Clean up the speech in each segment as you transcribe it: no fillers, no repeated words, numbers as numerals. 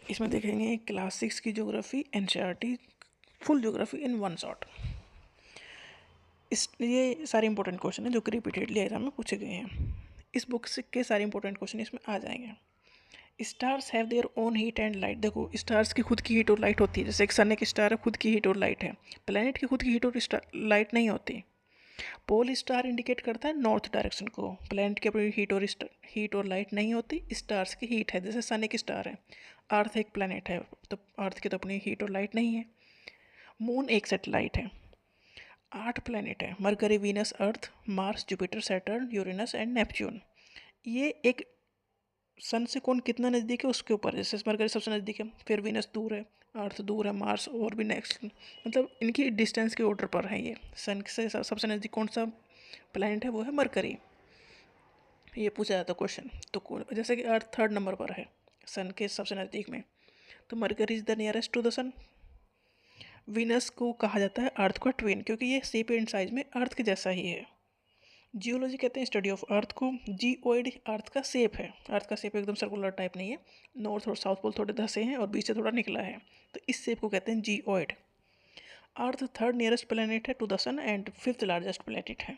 इसमें देखेंगे क्लास 6 की geography, NCERT full geography in one shot. ये सारे इंपॉर्टेंट क्वेश्चन हैं जो कि रिपीटेडली एग्जाम में पूछे गए हैं। इस बुक से के सारे इंपॉर्टेंट क्वेश्चन इसमें आ जाएंगे। Stars have their own heat and light. देखो, स्टार्स की खुद की हीट और लाइट होती है, जैसे एक सन एक स्टार है, खुद की हीट और लाइट है। प्लैनेट की खुद की हीट और लाइट नहीं होती। पोल स्टार इंडिकेट करता है नॉर्थ डायरेक्शन को। प्लैनेट की अपनी हीट और लाइट नहीं होती, स्टार्स की हीट है। जैसे सन एक स्टार है, अर्थ एक प्लैनेट है, तो अर्थ की तो अपनी हीट और लाइट नहीं है। मून एक सैटेलाइट है। 8 प्लैनेट है, mercury, Venus, earth, Mars, Jupiter, Saturn, Uranus and Neptune. ये एक सन से कौन कितना नज़दीक है उसके ऊपर, जैसे मरकरी सबसे नज़दीक है, फिर वीनस दूर है, अर्थ दूर है, मार्स और भी नेक्स्ट, मतलब इनकी डिस्टेंस के ऑर्डर पर है। ये सन से सबसे नज़दीक कौन सा प्लैनेट है, वो है मरकरी। ये पूछा जाता क्वेश्चन। तो जैसे कि अर्थ 3rd नंबर पर है सन के सबसे नज़दीक में, तो mercury is the nearest to the sun. Venus को कहा जाता है अर्थ का ट्विन, क्योंकि ये शेप एंड साइज में अर्थ के जैसा ही है। जियोलॉजी कहते हैं स्टडी ऑफ अर्थ को। जियोइड अर्थ का शेप है। अर्थ का शेप एकदम सर्कुलर टाइप नहीं है, नॉर्थ और साउथ पोल थोड़े धसे हैं और बीच से थोड़ा निकला है, तो इस शेप को कहते हैं geoid. Earth 3rd nearest planet है to the sun and 5th largest planet है।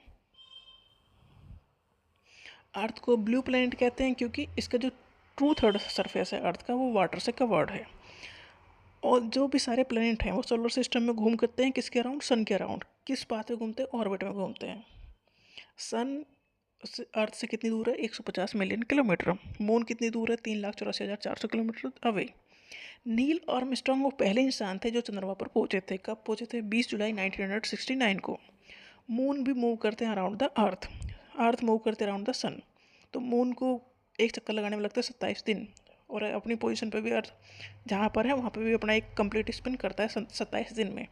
अर्थ को ब्लू प्लेनेट कहते हैं क्योंकि इसका जो 2/3 सरफेस है अर्थ का वो वाटर से कवर्ड है। और जो भी सारे प्लेनेट हैं वो सोलर सिस्टम में घूम करते हैं किसके अराउंड, सन के अराउंड। किस पाथ में घूमते हैं, ऑर्बिट में घूमते हैं। सन अर्थ से कितनी दूर है, 150 मिलियन किलोमीटर। मून कितनी दूर है, 3,84,400 किलोमीटर अवे। नील आर्मस्ट्रांग वो पहले इंसान थे जो चंद्रमा पर पहुंचे थे। कब पहुंचे थे, 20 जुलाई 1969 को। मून भी मूव करते हैं around the earth, earth move करते हैं अराउंड द सन। तो मून को एक चक्कर लगाने में लगता है 27 दिन, और अपनी पोजीशन पे भी अर्थ जहाँ पर है वहाँ पे भी अपना एक कंप्लीट स्पिन करता है 27 दिन में।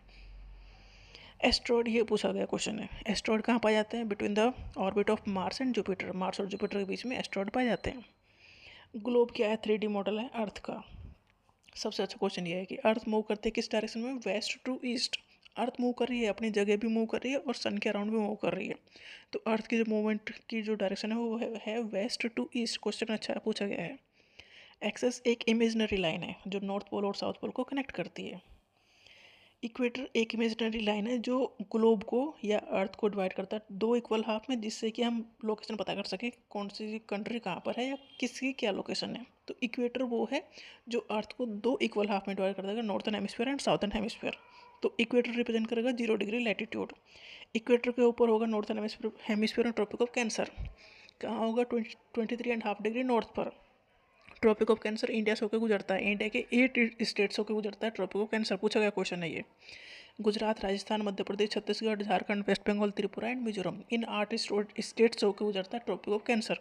एस्ट्रॉयड, ये पूछा गया क्वेश्चन है। एस्ट्रॉयड कहाँ पाए जाते हैं, between the orbit of Mars and Jupiter. Mars और जुपिटर के बीच में एस्ट्रॉयड पाए जाते हैं। ग्लोब क्या है, 3D मॉडल है अर्थ का। सबसे अच्छा क्वेश्चन ये है कि अर्थ मूव करती है किस डायरेक्शन में, west to east. Earth move कर रही है, अपनी जगह भी मूव कर रही है और सन के अराउंड भी मूव कर रही है। तो अर्थ की जो मूवमेंट की जो डायरेक्शन है वो है वेस्ट टू ईस्ट। क्वेश्चन अच्छा पूछा गया है। एक्सेस एक इमेजनरी लाइन है जो नॉर्थ पोल और साउथ पोल को कनेक्ट करती है। इक्वेटर एक इमेजिनरी लाइन है जो ग्लोब को या अर्थ को डिवाइड करता है 2 इक्वल हाफ में, जिससे कि हम लोकेशन पता कर सकें कौन सी कंट्री कहाँ पर है या किसकी क्या लोकेशन है। तो इक्वेटर वो है जो अर्थ को 2 इक्वल हाफ में डिवाइड कर देगा, northern hemisphere and southern hemisphere. तो इक्वेटर रिप्रेजेंट करेगा 0 डिग्री लैटिट्यूड। इक्वेटर के ऊपर होगा northern hemisphere and Tropic of Cancer. कहाँ होगा, 23.5 डिग्री नॉर्थ पर। ट्रॉपिक ऑफ कैंसर इंडिया से होकर गुजरता है, इंडिया के 8 स्टेट्स होकर गुजरता है ट्रॉपिक ऑफ कैंसर। पूछा गया क्वेश्चन है ये। गुजरात, राजस्थान, मध्य प्रदेश, छत्तीसगढ़, झारखंड, वेस्ट बंगाल, त्रिपुरा एंड मिजोरम, इन 8 स्टेट्स होकर गुजरता है ट्रॉपिक ऑफ कैंसर।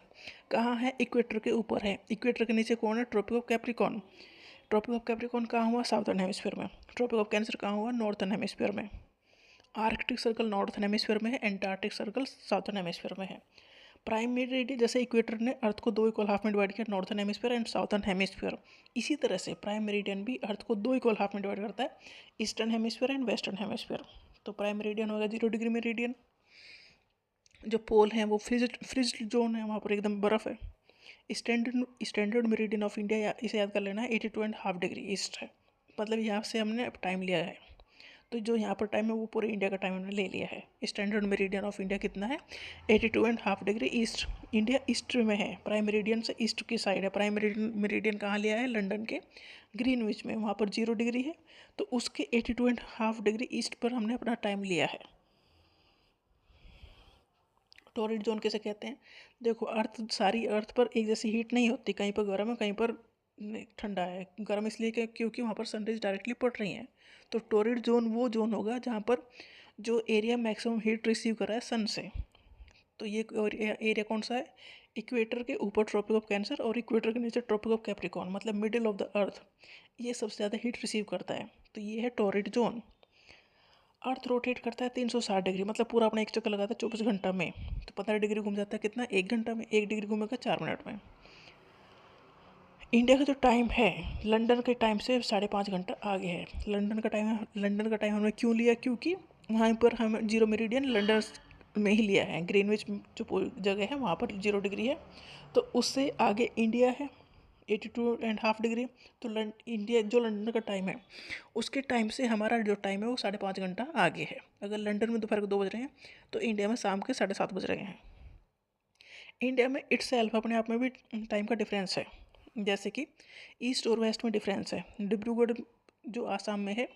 कहाँ है, इक्वेटर के ऊपर है। इक्वेटर के नीचे कौन है, Tropic of Capricorn. Tropic of Capricorn कहाँ हुआ, साउथर्न हेमिस्फीयर में। ट्रॉपिक ऑफ कैंसर कहाँ हुआ, नॉर्थर्न हेमिस्फीयर में। आर्कटिक सर्कल नॉर्थर्न हेमिस्फीयर में है, एंटार्क्टिक सर्कल साउथर्न हेमिस्फीयर में है। प्राइम मेरिडियन, जैसे इक्वेटर ने अर्थ को 2 इक्वल हाफ में डिवाइड किया, northern hemisphere and southern hemisphere, इसी तरह से प्राइम मेरिडियन भी अर्थ को 2 इक्वल हाफ में डिवाइड करता है, eastern hemisphere and western hemisphere. तो प्राइम मेरिडियन होगा 0 डिग्री मेरिडियन। जो पोल है वो फ्रिज्ड जोन है, वहाँ पर एकदम बर्फ़ है। स्टैंडर्ड मेरिडियन ऑफ इंडिया, या इसे याद कर लेना है, 82.5 डिग्री ईस्ट है। मतलब यहाँ से हमने अब टाइम लिया है, तो जो यहाँ पर टाइम है वो पूरे इंडिया का टाइम हमने ले लिया है। स्टैंडर्ड मेरिडियन ऑफ इंडिया कितना है, 82.5 डिग्री ईस्ट। इंडिया ईस्ट में है, प्राइम मेरिडियन से ईस्ट की साइड है। प्राइम मेरिडियन कहाँ लिया है, लंदन के ग्रीनविच में, वहाँ पर 0 डिग्री है, तो उसके 82.5 डिग्री ईस्ट पर हमने अपना टाइम लिया है। टॉरिड जोन कैसे कहते हैं, देखो अर्थ, सारी अर्थ पर एक जैसी हीट नहीं होती, कहीं पर गर्म है कहीं पर ठंडा है। गर्म इसलिए क्योंकि वहाँ पर सनरेज डायरेक्टली पड़ रही हैं। तो टॉरिड जोन वो जोन होगा जहाँ पर जो एरिया मैक्सिमम हीट रिसीव कर रहा है सन से। तो ये एरिया कौन सा है, इक्वेटर के ऊपर ट्रॉपिक ऑफ कैंसर और इक्वेटर के नीचे ट्रॉपिक ऑफ कैप्रिकॉर्न, मतलब मिडिल ऑफ द अर्थ। ये सबसे ज़्यादा हीट रिसीव करता है, तो ये है टॉरिड जोन। अर्थ रोटेट करता है 360 डिग्री, मतलब पूरा अपना एक चक्कर लगाता है 24 घंटा में। तो 15 डिग्री घूम जाता है कितना, 1 घंटा में। 1 डिग्री घूमेगा 4 मिनट में। इंडिया का जो टाइम है लंदन के टाइम से 5.5 घंटा आगे है। लंदन का टाइम हमने क्यों लिया, क्योंकि वहाँ पर हम 0 मेरिडियन लंदन में ही लिया है। ग्रीनविच जो जगह है वहाँ पर 0 डिग्री है, तो उससे आगे इंडिया है, 82.5 डिग्री। तो इंडिया जो लंदन का टाइम है उसके टाइम से हमारा जो टाइम है वो 5.5 घंटा आगे है। अगर लंदन में दोपहर को 2 बज रहे हैं तो इंडिया में शाम के 7:30 बज रहे हैं। इंडिया में इटसेल्फ अपने आप में भी टाइम का डिफरेंस है, जैसे कि ईस्ट और वेस्ट में डिफरेंस है। डिब्रूगढ़ जो आसाम में है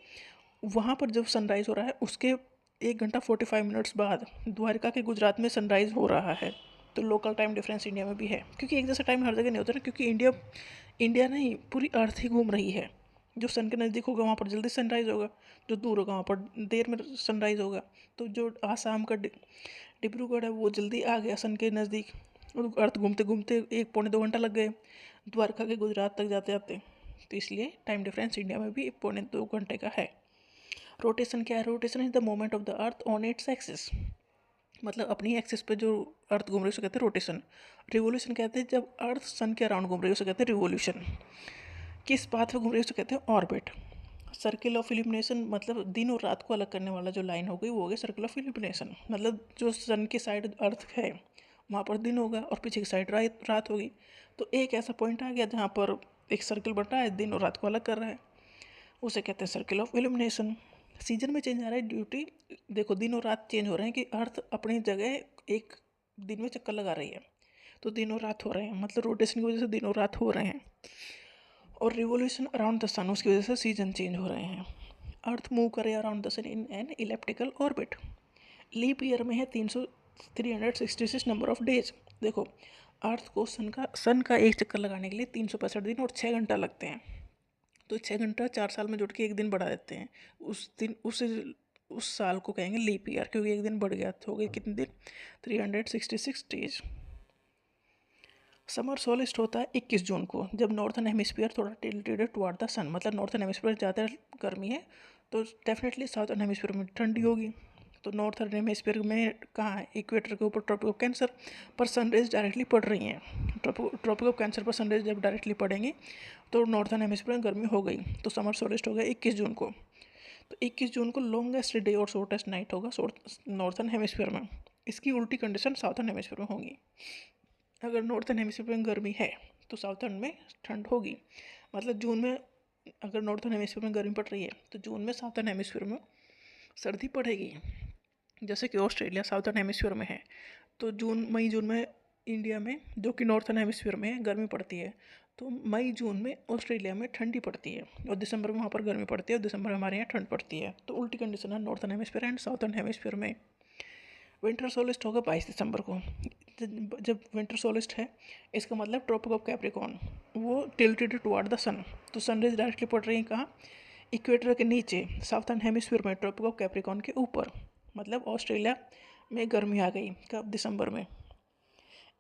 वहाँ पर जब सनराइज़ हो रहा है उसके 1 घंटा 45 मिनट्स बाद द्वारका के गुजरात में सनराइज़ हो रहा है। तो लोकल टाइम डिफरेंस इंडिया में भी है, क्योंकि एक जैसा टाइम हर जगह नहीं होता ना, क्योंकि इंडिया इंडिया नहीं पूरी अर्थ ही घूम रही है। जो सन के नज़दीक होगा वहाँ पर जल्दी सनराइज़ होगा, जो दूर होगा वहाँ पर देर में सनराइज़ होगा। तो जो आसाम का डिब्रूगढ़ है वो जल्दी आ गया सन के नज़दीक, और अर्थ घूमते घूमते 1 पौने 2 घंटा लग गए द्वारका के गुजरात तक जाते जाते। तो इसलिए टाइम डिफरेंस इंडिया में भी 1 पौने 2 घंटे का है। रोटेशन क्या है? Rotation is the moment of the earth on its axis, मतलब अपनी एक्सिस पे जो अर्थ घूम रही है उसे कहते हैं रोटेशन। रिवोल्यूशन कहते हैं जब अर्थ सन के अराउंड घूम रही है उसे कहते हैं रिवोल्यूशन। किस पाथ पे घूम रही है उसे कहते हैं ऑर्बिट। सर्किल ऑफ इल्यूमिनेशन मतलब दिन और रात को अलग करने वाला जो लाइन हो गई वो हो गई सर्किल ऑफ इल्यूमिनेशन। मतलब जो सन की साइड अर्थ है वहाँ पर दिन होगा और पीछे की साइड रात होगी। तो एक ऐसा पॉइंट आ गया जहाँ पर एक सर्किल बन रहा है, दिन और रात को अलग कर रहा है, उसे कहते हैं सर्किल ऑफ इल्यूमिनेशन। सीजन में चेंज आ रहा है ड्यूटी, देखो दिन और रात चेंज हो रहे हैं कि अर्थ अपनी जगह एक दिन में चक्कर लगा रही है, तो दिन और रात हो रहे हैं, मतलब रोटेशन की वजह से दिन और रात हो रहे हैं। और रिवोल्यूशन अराउंड द सन उसकी वजह से सीजन चेंज हो रहे हैं। अर्थ मूव करे around the sun in an elliptical orbit. Leap year में है 366 नंबर ऑफ डेज। देखो अर्थ को सन का एक चक्कर लगाने के लिए 365 दिन और 6 घंटा लगते हैं। तो 6 घंटा 4 साल में जुड़ के एक दिन बढ़ा देते हैं। उस दिन उस साल को कहेंगे लीप ईयर, क्योंकि एक दिन बढ़ गया तो हो गए कितने दिन? 366 डेज। समर सोलिस्ट होता है 21 जून को, जब नॉर्थन हेमिस्फीयर थोड़ा टिल्टेड टुवर्ड द सन, मतलब नॉर्थन हेमिस्फीयर ज़्यादा गर्मी है तो डेफिनेटली साउथर्न हेमिस्फीयर में ठंडी होगी। तो नॉर्थन हेमिस्फीयर में कहाँ है? इक्वेटर के ऊपर ट्रॉपिक ऑफ कैंसर पर सनरेज डायरेक्टली पड़ रही हैं। ट्रॉपिक ऑफ कैंसर पर सनरेज जब डायरेक्टली पड़ेंगी तो नॉर्थन हेमिस्फीयर में गर्मी हो गई, तो समर सोलिस्ट हो गया 21 जून को। तो 21 जून को लॉन्गेस्ट डे और शॉर्टेस्ट नाइट होगा नॉर्थन हेमिस्फीयर में। इसकी उल्टी कंडीशन साउथर्न हेमिस्फीयर में होंगी। अगर नॉर्थन हेमिस्फीयर में गर्मी है तो साउथर्न में ठंड होगी। मतलब जून में अगर नॉर्थन हेमिस्फीयर में गर्मी पड़ रही है तो जून में साउथर्न हेमिस्फीयर में सर्दी पड़ेगी। जैसे कि ऑस्ट्रेलिया साउथर्न हेमिस्फीयर में है तो मई जून में इंडिया में, जो कि नॉर्थन हेमिस्फीयर में, गर्मी पड़ती है। तो मई जून में ऑस्ट्रेलिया में ठंडी पड़ती है और दिसंबर में वहाँ पर गर्मी पड़ती है और दिसंबर में हमारे यहाँ ठंड पड़ती है। तो उल्टी कंडीशन है northern hemisphere and southern hemisphere में। विंटर सोलिस्ट होगा 22 दिसंबर को। जब विंटर सोलिस्ट है इसका मतलब ट्रॉपिक ऑफ कैप्रिकॉर्न वो टिल्टेड टुवर्ड द सन, तो सनरेज डायरेक्टली पड़ रही है कहाँ? इक्वेटर के नीचे साउथर्न हेमिस्फीयर में, ट्रॉपिक ऑफ कैप्रिकॉर्न के ऊपर। मतलब ऑस्ट्रेलिया में गर्मी आ गई कब? दिसंबर में।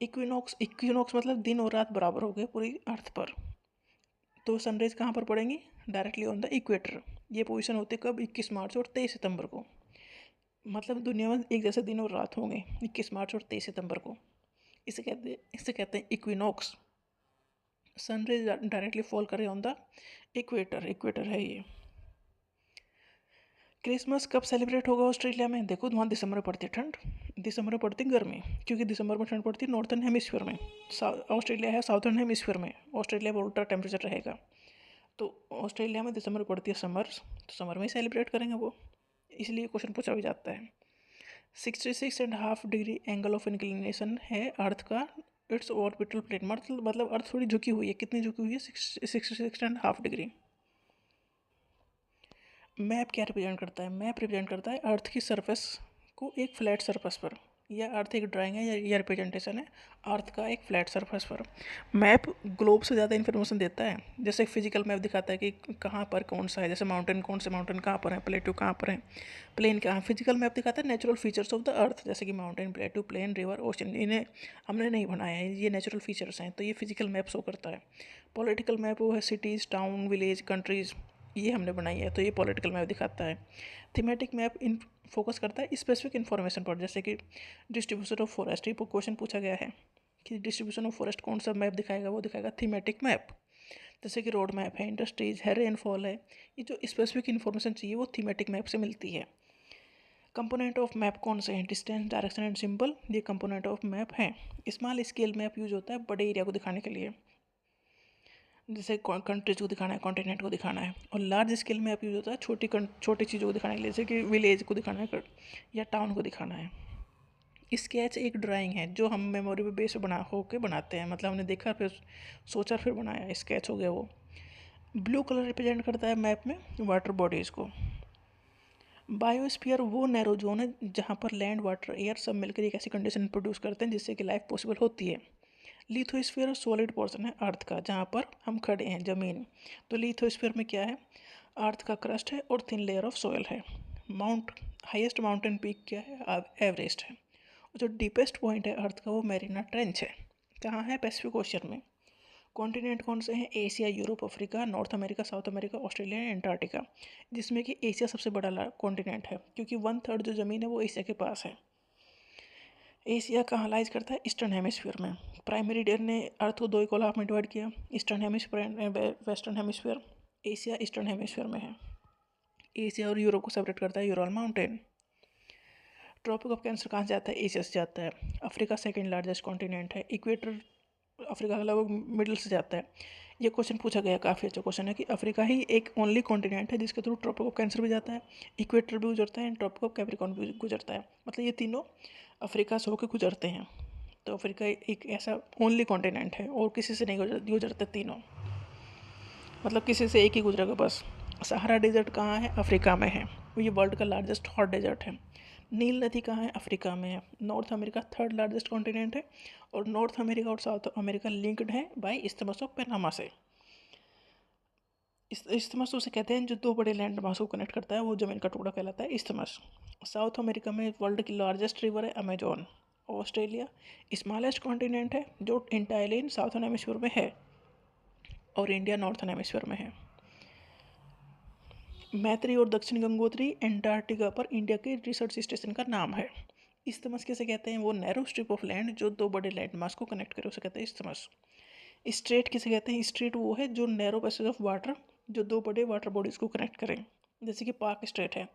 इक्विनॉक्स मतलब दिन और रात बराबर हो गए पूरी अर्थ पर, तो सनराइज कहाँ पर पड़ेंगी? Directly on the equator. ये पोजीशन होती है कब? 21 मार्च और 23 सितंबर को। मतलब दुनिया में एक जैसे दिन और रात होंगे 21 मार्च और 23 सितंबर को। इसे कहते हैं इक्विनॉक्स। सनराइज डायरेक्टली फॉल करे ऑन द इक्वेटर है ये। क्रिसमस कब सेलिब्रेट होगा ऑस्ट्रेलिया में? देखो वहाँ दिसंबर में पड़ती है ठंड, दिसंबर में पड़ती है गर्मी, क्योंकि दिसंबर में ठंड पड़ती है नॉर्थन हेमिस्फीयर में। ऑस्ट्रेलिया है साउथर्न हेमिस्फीयर में, ऑस्ट्रेलिया में उल्टा टेम्परेचर रहेगा। तो ऑस्ट्रेलिया में दिसंबर में पड़ती है समर, तो समर में ही सेलिब्रेट करेंगे वो, इसलिए क्वेश्चन पूछा भी जाता है। 66.5 डिग्री एंगल ऑफ इंक्लिनेशन है अर्थ का इट्स ऑर्बिटल प्लेन, मतलब अर्थ थोड़ी झुकी हुई है। कितनी झुकी हुई है? 66.5 डिग्री। मैप क्या रिप्रेजेंट करता है? मैप रिप्रेजेंट करता है अर्थ की सरफेस को एक फ्लैट सरफेस पर, या अर्थ एक ड्राइंग है या रिप्रेजेंटेशन है अर्थ का एक फ्लैट सरफेस पर। मैप ग्लोब से ज़्यादा इन्फॉर्मेशन देता है। जैसे फिजिकल मैप दिखाता है कि कहाँ पर कौन सा है, जैसे माउंटेन, कौन से माउंटेन कहाँ पर है, प्लेटू कहाँ पर है, प्लेन कहाँ। फिजिकल मैप दिखाता है natural features of the earth, जैसे कि mountain, plateau, plain, river, ocean. इन्हें हमने नहीं बनाया है, ये नेचुरल फीचर्स हैं, तो ये फिजिकल मैप शो करता है। पॉलिटिकल मैप वो है सिटीज़, टाउन, विलेज, कंट्रीज़, ये हमने बनाई है, तो ये पॉलिटिकल मैप दिखाता है। थीमेटिक मैप इन फोकस करता है स्पेसिफिक इन्फॉर्मेशन पर, जैसे कि डिस्ट्रीब्यूशन ऑफ फॉरेस्ट। ये क्वेश्चन पूछा गया है कि डिस्ट्रीब्यूशन ऑफ फॉरेस्ट कौन सा मैप दिखाएगा? वो दिखाएगा थीमेटिक मैप। जैसे कि रोड मैप है, इंडस्ट्रीज है, रेनफॉल है, ये जो स्पेसिफिक इन्फॉर्मेशन चाहिए वो थीमेटिक मैप से मिलती है। कंपोनेंट ऑफ मैप कौन से हैं? डिस्टेंस, डायरेक्शन एंड सिंबल, ये कंपोनेंट ऑफ मैप हैं। स्मॉल स्केल मैप यूज होता है बड़े एरिया को दिखाने के लिए। जैसे कंट्रीज को दिखाना है, कॉन्टिनेंट को दिखाना है। और लार्ज स्केल में आप यूज होता है छोटी चीज़ों को दिखाने के लिए, जैसे कि विलेज को दिखाना है या टाउन को दिखाना है। स्केच एक ड्राइंग है जो हम मेमोरी पे बेस बना होके बनाते हैं, मतलब हमने देखा फिर सोचा फिर बनाया, स्केच हो गया वो। ब्लू कलर रिप्रेजेंट करता है मैप में वाटर बॉडीज़ को। बायोस्फीयर वो नैरो जोन है जहाँ पर लैंड, वाटर, एयर सब मिलकर एक ऐसी कंडीशन प्रोड्यूस करते हैं जिससे कि लाइफ पॉसिबल होती है। लिथोस्फीयर सॉलिड पोर्शन है अर्थ का, जहाँ पर हम खड़े हैं, ज़मीन। तो लिथोस्फीयर में क्या है, अर्थ का क्रस्ट है और थिन लेयर ऑफ सॉइल है। हाईएस्ट माउंटेन पीक क्या है, एवरेस्ट है। और जो डीपेस्ट पॉइंट है अर्थ का वो मैरिना ट्रेंच है। कहाँ है, पैसिफिक ओशन में। कॉन्टिनेंट कौन से हैं, Asia, Europe, Africa, north America, south America, Australia, Antarctica. जिसमें कि एशिया सबसे बड़ा कॉन्टिनेंट है क्योंकि 1/3 जो ज़मीन है वो एशिया के पास है। एशिया कहाँ लाइज करता है, ईस्टर्न हेमिस्फीयर में। प्राइमरी डेयर ने अर्थ को 2 इक्वल हाफ में डिवाइड किया, eastern hemisphere and western hemisphere. Asia eastern hemisphere में है। एशिया और यूरोप को सेपरेट करता है Ural mountain. Tropic of Cancer कहाँ से जाता है, एशिया से जाता है। अफ्रीका सेकेंड लार्जेस्ट कॉन्टिनेंट है। इक्वेटर अफ्रीका के लगभग मिडिल से जाता है। ये क्वेश्चन पूछा गया, काफ़ी अच्छा क्वेश्चन है कि अफ्रीका ही एक ओनली कॉन्टिनेंट है जिसके थ्रू ट्रॉपिक ऑफ कैंसर भी जाता है, इक्वेटर भी गुजरता है एंड ट्रॉपिक ऑफ कैप्रिकॉर्न भी गुजरता है। मतलब ये तीनों अफ्रीका से होकर गुजरते हैं। तो अफ्रीका एक ऐसा ओनली कॉन्टिनेंट है और किसी से नहीं गुजरते तीनों, मतलब किसी से एक ही गुजरेगा बस। सहारा डेजर्ट कहाँ है, अफ्रीका में है। ये वर्ल्ड का लार्जेस्ट हॉट डेजर्ट है। नील नदी कहाँ है, अफ्रीका में है। North America third largest continent है और नॉर्थ अमेरिका और साउथ अमेरिका लिंक्ड है बाय इस्थमस ऑफ पनामा से। इस्थमस उसे कहते हैं जो 2 बड़े लैंड मास को कनेक्ट करता है, वो जमीन का टुकड़ा कहलाता है इस्थमस। साउथ अमेरिका में वर्ल्ड की लार्जेस्ट रिवर है अमेजोन। ऑस्ट्रेलिया स्मॉलेस्ट कॉन्टिनेंट है जो इंटायरली इन साउथर्न हेमिस्फीयर में है और इंडिया नॉर्थन हेमिस्फीयर में है। मैत्री और दक्षिण गंगोत्री एंटार्क्टिका पर इंडिया के रिसर्च स्टेशन का नाम है। इस्थमस किसे कहते हैं, वो नैरो स्ट्रिप ऑफ लैंड जो 2 बड़े लैंड मास को कनेक्ट करे उसे कहते हैं इस्थमस। स्ट्रेट किसे कहते हैं, स्ट्रेट वो है जो नैरो पैसेज ऑफ वाटर जो 2 बड़े वाटर बॉडीज को कनेक्ट करें, जैसे कि पाक स्ट्रेट है,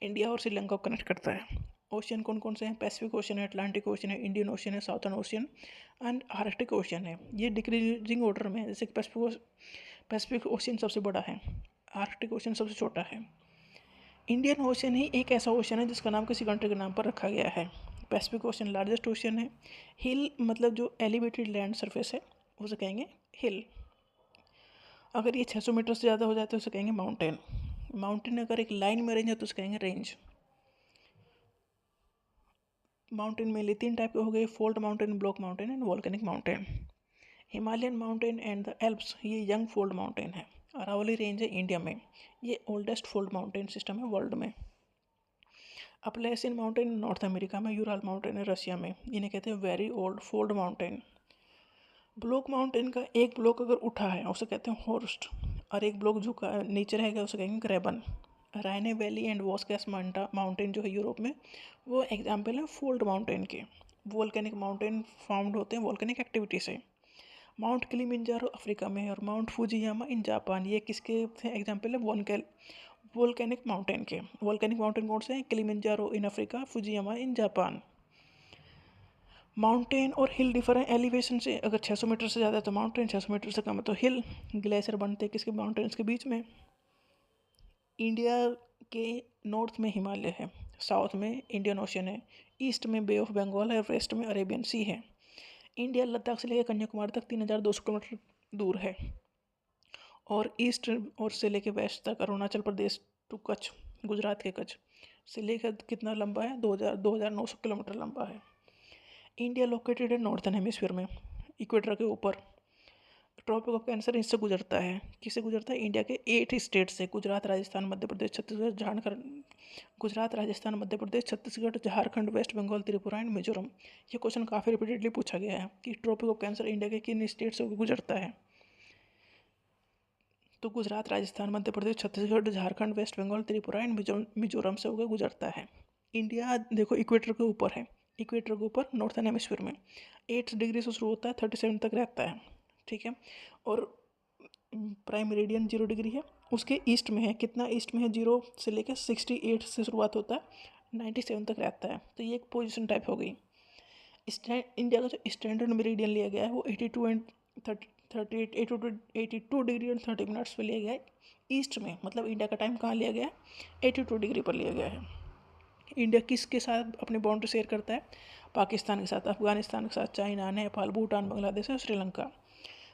इंडिया और श्रीलंका को कनेक्ट करता है। ओशियन कौन कौन से हैं, पैसिफिक ओशन है, अटलांटिक ओशन है, इंडियन ओशन है, southern ocean and Arctic ocean है। ये डिक्रीजिंग ऑर्डर में है, जैसे कि पैसिफिक ओशन सबसे बड़ा है, आर्कटिक ओशन सबसे छोटा है। इंडियन ओशन ही एक ऐसा ओशन है जिसका नाम किसी कंट्री के नाम पर रखा गया है। पैसिफिक ओशन लार्जेस्ट ओशन है। हिल मतलब जो एलिवेटेड लैंड सरफेस है उसे कहेंगे हिल। अगर ये 600 मीटर से ज़्यादा हो जाए तो उसे कहेंगे माउंटेन। माउंटेन अगर एक लाइन में रेंज है तो उसे कहेंगे रेंज। माउंटेन में 3 टाइप के हो गए, fold mountain, block mountain and volcanic mountain. Himalayan mountain and the Alps ये यंग फोल्ड माउंटेन है। अरावली रेंज है इंडिया में, ये ओल्डेस्ट फोल्ड माउंटेन सिस्टम है वर्ल्ड में। अपलेशियन माउंटेन नॉर्थ अमेरिका में, यूराल माउंटेन है रशिया में, इन्हें कहते हैं very old fold mountain. Block mountain का एक ब्लॉक अगर उठा है उसे कहते हैं हॉर्स्ट, और एक ब्लॉक झुका नीचे रहेगा उसे कहेंगे ग्रेबन। रायने वैली एंड वॉस्कैस माउंटेन जो है यूरोप में, वो एग्जाम्पल है फोल्ड माउंटेन के। वोल्केनिक माउंटेन फाउंड होते हैं वोल्केनिक एक्टिविटी से। माउंट किलिमंजारो अफ्रीका में है और माउंट फुजियामा इन जापान, ये किसके एग्जाम्पल है, वोल्केनिक माउंटेन के। वोल्केनिक माउंटेन कौन से हैं, Kilimanjaro in Africa, Fujiyama in Japan. Mountain और हिल डिफर हैं एलिवेशन से, अगर 600 मीटर से ज़्यादा है तो माउंटेन, 600 मीटर से कम है तो हिल। ग्लेशियर बनते हैं किसके, माउंटेन्स के बीच में। इंडिया के नॉर्थ में हिमालय है, साउथ में इंडियन ओशन है, ईस्ट में बे ऑफ बंगाल है, वेस्ट में अरेबियन सी है। इंडिया लद्दाख से लेकर कन्याकुमारी तक 3200 किलोमीटर दूर है और ईस्ट और से लेकर वेस्ट तक अरुणाचल प्रदेश टू कच्छ, गुजरात के कच्छ से लेकर कितना लंबा है, 2900 किलोमीटर लंबा है। इंडिया लोकेटेड है नॉर्थन हेमिस्फीयर में, इक्वेटर के ऊपर। ट्रॉपिक ऑफ कैंसर इससे गुजरता है, किससे गुजरता है, इंडिया के 8 स्टेट से, गुजरात, राजस्थान, मध्य प्रदेश, छत्तीसगढ़, झारखंड, गुजरात, राजस्थान, मध्य प्रदेश, छत्तीसगढ़, झारखंड, वेस्ट बंगाल, त्रिपुरा एंड मिजोरम। ये क्वेश्चन काफ़ी रिपीटेडली पूछा गया है कि ट्रॉपिक ऑफ कैंसर इंडिया के किन स्टेट से गुजरता है। तो गुजरात, राजस्थान, मध्य प्रदेश, छत्तीसगढ़, झारखंड, वेस्ट बंगाल, त्रिपुरा एंड मिजोरम से होकर गुजरता है। इंडिया देखो इक्वेटर के ऊपर है, इक्वेटर के ऊपर नॉर्थन हेमिस्फीयर में 8 डिग्री से शुरू होता है, 37 तक रहता है, ठीक है। और प्राइम मेरिडियन 0 डिग्री है, उसके ईस्ट में है, कितना ईस्ट में है, 0 से लेकर 68 से शुरुआत होता है, 97 तक रहता है। तो ये एक पोजिशन टाइप हो गई। इंडिया का जो स्टैंडर्ड मेरिडियन लिया गया है वो 82 एंड 82 डिग्री और 30 मिनट्स पे लिया गया है ईस्ट में, मतलब इंडिया का टाइम कहाँ लिया गया है, 82 डिग्री पर लिया गया है। इंडिया किसके साथ अपनी बाउंड्री शेयर करता है, पाकिस्तान के साथ, अफगानिस्तान के साथ, चाइना, नेपाल, भूटान, बांग्लादेश और श्रीलंका।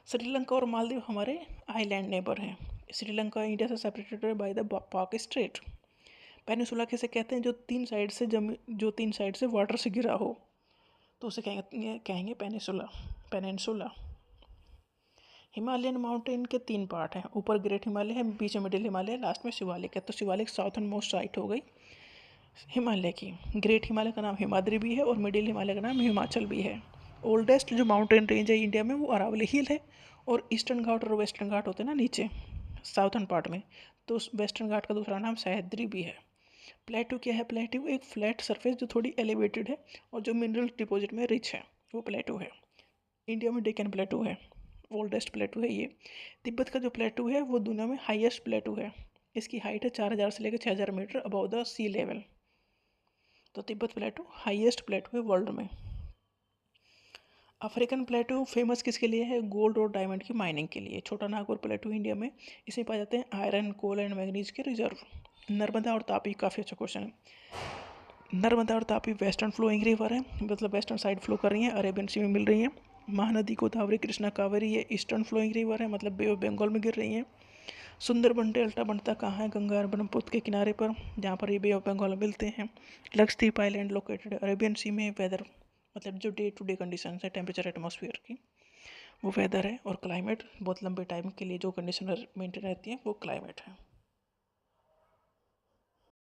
श्रीलंका और मालदीव हमारे आइलैंड नेबर हैं। श्रीलंका इंडिया से सेपरेटेड है बाय द पाक स्ट्रेट। पेनिनसुला किसे कहते हैं, जो तीन साइड से वाटर से घिरा हो, तो उसे कहेंगे पेनिनसुला। हिमालयन माउंटेन के 3 पार्ट हैं, ऊपर ग्रेट हिमालय है, बीच में मिडिल हिमालय है, लास्ट में शिवालिक है। तो शिवालिक साउथर्न मोस्ट साइट हो गई हिमालय की। ग्रेट हिमालय का नाम हिमाद्री भी है और मिडिल हिमालय का नाम हिमाचल भी है। ओल्डेस्ट जो माउंटेन रेंज है इंडिया में वो अरावली हिल है, और ईस्टर्न घाट और वेस्टर्न घाट होते हैं ना नीचे साउथर्न पार्ट में, तो उस वेस्टर्न घाट का दूसरा नाम सह्याद्री भी है। प्लेटू क्या है, प्लेटू एक फ्लैट सरफेस जो थोड़ी एलिवेटेड है और जो मिनरल डिपॉजिट में रिच है, वो प्लेटू है। इंडिया में डेक्कन प्लेटू है, ओल्डेस्ट प्लेटू है ये। तिब्बत का जो प्लेटू है वो दुनिया में हाईएस्ट प्लेटू है, इसकी हाइट है 4000 से लेकर 6000 metre above the sea level. तो तिब्बत प्लेटू हाईएस्ट प्लेटू है वर्ल्ड में। अफ्रीकन प्लेटू फेमस किसके लिए है, गोल्ड और डायमंड की माइनिंग के लिए। छोटा नागपुर प्लेटू इंडिया में, इसे पाए जाते हैं आयरन, कोल एंड मैग्नीज के रिजर्व। नर्मदा और तापी, काफ़ी अच्छा क्वेश्चन है। नर्मदा और तापी वेस्टर्न फ्लोइंग रिवर है, मतलब वेस्टर्न साइड फ्लो कर रही हैं, अरेबियन सी में मिल रही हैं। महानदी, गोदावरी, कृष्णा, कावेरी ये ईस्टर्न फ्लोइंग रिवर है, मतलब बे ऑफ बंगाल में गिर रही हैं। सुंदरबन डेल्टा बनता कहाँ है, गंगा और ब्रह्मपुत्र के किनारे पर, जहाँ पर ये बे ऑफ बंगाल मिलते हैं। लक्षद्वीप आइलैंड लोकेटेड अरेबियन सी में। वेदर मतलब जो डे टू डे कंडीशन है, टेम्परेचर एटमॉस्फेयर की, वो वेदर है। और क्लाइमेट बहुत लंबे टाइम के लिए जो कंडीशन मेंटेन रहती है वो क्लाइमेट है।